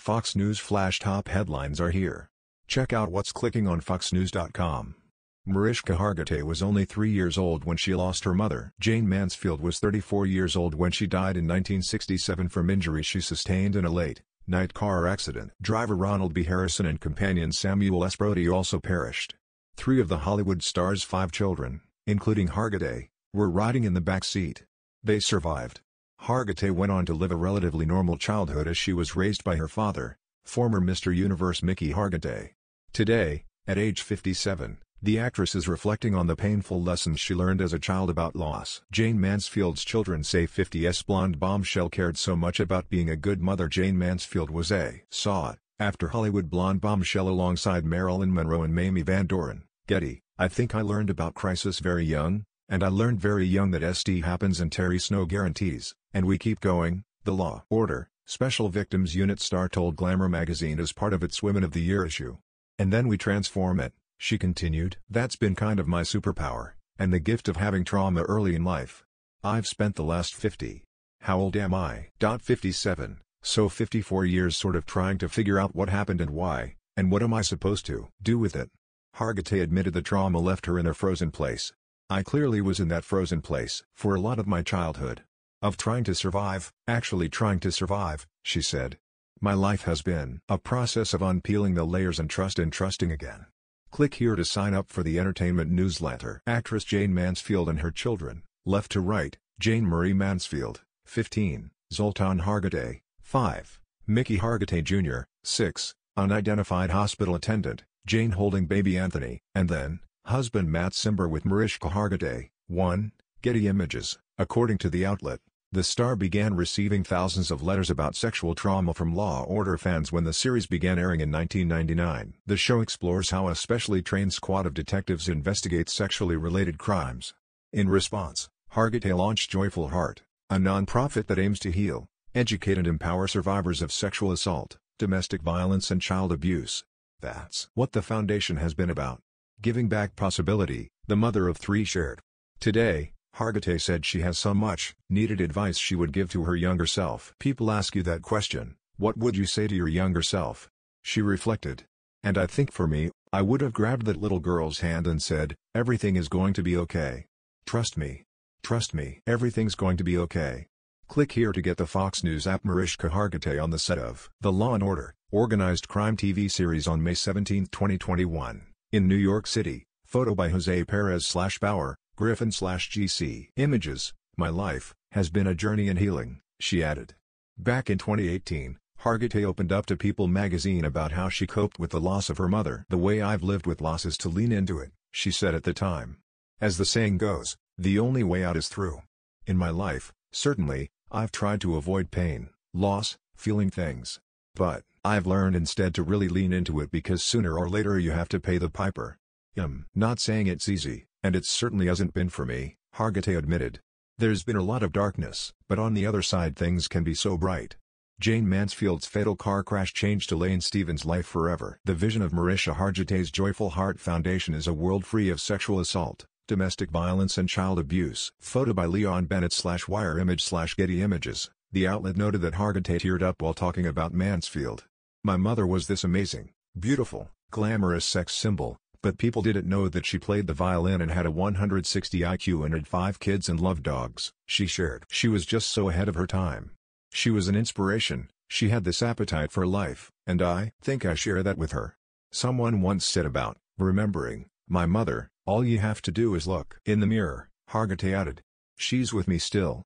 Fox News Flash top headlines are here. Check out what's clicking on foxnews.com. Mariska Hargitay was only 3 years old when she lost her mother. Jayne Mansfield was 34 years old when she died in 1967 from injuries she sustained in a late-night car accident. Driver Ronald B. Harrison and companion Samuel S. Brody also perished. 3 of the Hollywood star's 5 children, including Hargitay, were riding in the back seat. They survived. Hargitay went on to live a relatively normal childhood as she was raised by her father, former Mr. Universe Mickey Hargitay. Today, at age 57, the actress is reflecting on the painful lessons she learned as a child about loss. Jayne Mansfield's children say 50's blonde bombshell cared so much about being a good mother. Jayne Mansfield was a saw after Hollywood blonde bombshell alongside Marilyn Monroe and Mamie Van Doren. Getty, I think I learned about crisis very young, and I learned very young that ST happens and Terry's no guarantees, and we keep going. The Law Order Special Victims Unit star told Glamour magazine as part of its Women of the Year issue. And then we transform it, she continued. That's been kind of my superpower, and the gift of having trauma early in life. I've spent the last 50. How old am I? 57, so 54 years sort of trying to figure out what happened and why, and what am I supposed to do with it. Hargitay admitted the trauma left her in a frozen place. I clearly was in that frozen place for a lot of my childhood. Of trying to survive, actually trying to survive, she said. My life has been a process of unpeeling the layers and trusting again. Click here to sign up for the entertainment newsletter. Actress Jayne Mansfield and her children, left to right, Jane Marie Mansfield, 15, Zoltan Hargitay, 5, Mickey Hargitay Jr., 6, unidentified hospital attendant, Jane holding baby Anthony, and then, husband Matt Cimber with Mariska Hargitay, 1, Getty Images. According to the outlet, the star began receiving thousands of letters about sexual trauma from Law & Order fans when the series began airing in 1999. The show explores how a specially trained squad of detectives investigates sexually related crimes. In response, Hargitay launched Joyful Heart, a non-profit that aims to heal, educate and empower survivors of sexual assault, domestic violence and child abuse. That's what the foundation has been about. Giving back possibility, the mother of 3 shared. Today, Hargitay said she has so much needed advice she would give to her younger self. People ask you that question, what would you say to your younger self? She reflected. And I think for me, I would have grabbed that little girl's hand and said, everything is going to be okay. Trust me. Trust me. Everything's going to be okay. Click here to get the Fox News app. Mariska Hargitay on the set of The Law & Order, organized crime TV series on May 17, 2021, in New York City. Photo by Jose Perez/Bauer. Griffin/GC. Images, my life has been a journey in healing, she added. Back in 2018, Hargitay opened up to People magazine about how she coped with the loss of her mother. The way I've lived with loss is to lean into it, she said at the time. As the saying goes, the only way out is through. In my life, certainly, I've tried to avoid pain, loss, feeling things. But, I've learned instead to really lean into it because sooner or later you have to pay the piper. Not saying it's easy, and it certainly hasn't been for me, Hargitay admitted. There's been a lot of darkness, but on the other side things can be so bright. Jayne Mansfield's fatal car crash changed Elaine Stevens' life forever. The vision of Mariska Hargitay's Joyful Heart Foundation is a world free of sexual assault, domestic violence and child abuse. Photo by Leon Bennett/Wire Image/Getty Images. The outlet noted that Hargitay teared up while talking about Mansfield. My mother was this amazing, beautiful, glamorous sex symbol. But people didn't know that she played the violin and had a 160 IQ and had 5 kids and loved dogs, she shared. She was just so ahead of her time. She was an inspiration, she had this appetite for life, and I think I share that with her. Someone once said about remembering my mother, all you have to do is look in the mirror, Hargitay added. She's with me still,